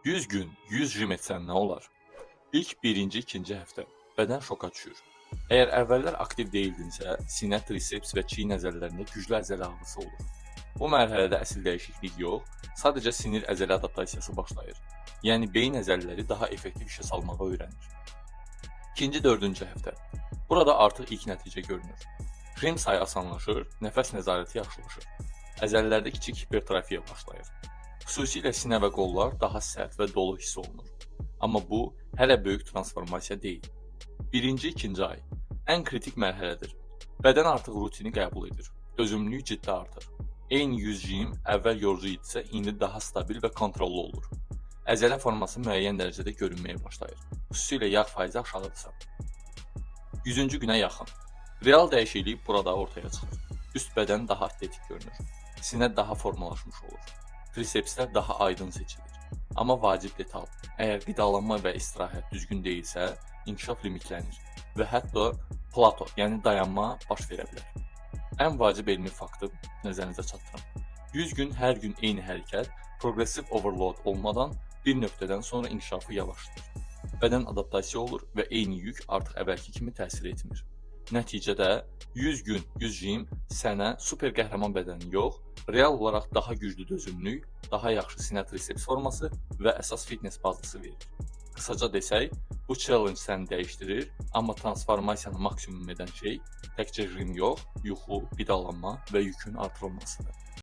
100 gün 100 jim etsən nə olar? İlk birinci, ikinci həftə bədən şoka düşür. Əgər əvvəllər aktiv deyildinsə, sinə, triceps və çiyin əzələlərində güclü əzələ ağrısı olur. Bu mərhələdə əsl dəyişiklik yox, sadəcə sinir əzələ adaptasiyası başlayır. Yəni beyin əzələləri daha effektiv işə salmağı öyrənir. İkinci, dördüncü həftə. Burada artıq ilk nəticə görünür. Jim sayı asanlaşır, nəfəs nəzarəti yaxşılaşır. Əzələlərdə kiçik hipertrofiya başlayır. Xüsusilə sinə və qollar daha sərt və dolu hiss olunur. Amma bu, hələ böyük transformasiya deyil. Birinci, ikinci ay. Ən kritik mərhələdir. Bədən artıq rutini qəbul edir. Dözümlülük ciddi artır. Eyni 100 jim əvvəl yorucu idisə, indi daha stabil və kontrollu olur. Əzələ forması müəyyən dərəcədə görünməyə başlayır. Xüsusilə yağ faizi aşağıdırsa. 100-cü günə yaxın. Real dəyişiklik burada ortaya çıxır. Üst bədən daha atletik görünür. Sinə daha formalaşmış olur. Trisepslər daha aydın seçilir. Amma vacib detal. Əgər qidalanma və istirahət düzgün deyilsə, inkişaf limitlənir və hətta plato, yəni dayanma baş verə bilər. Ən vacib elmi faktı nəzərinizə çatdırım. 100 gün hər gün eyni hərəkət, progressive overload olmadan bir nöqtədən sonra inkişafı yavaşdır. Bədən adaptasiya olur və eyni yük artıq əvvəlki kimi təsir etmir. Nəticədə 100 gün 100 jim sənə super qəhrəman bədəni yox, real olaraq daha güclü dözümlülük, daha yaxşı sinə triceps forması və əsas fitness bazası verir. Qısaca desək, bu challenge səni dəyişdirir, amma transformasiyanı maksimum edən şey təkcə jim yox, yuxu, qidalanma və yükün artırılmasıdır.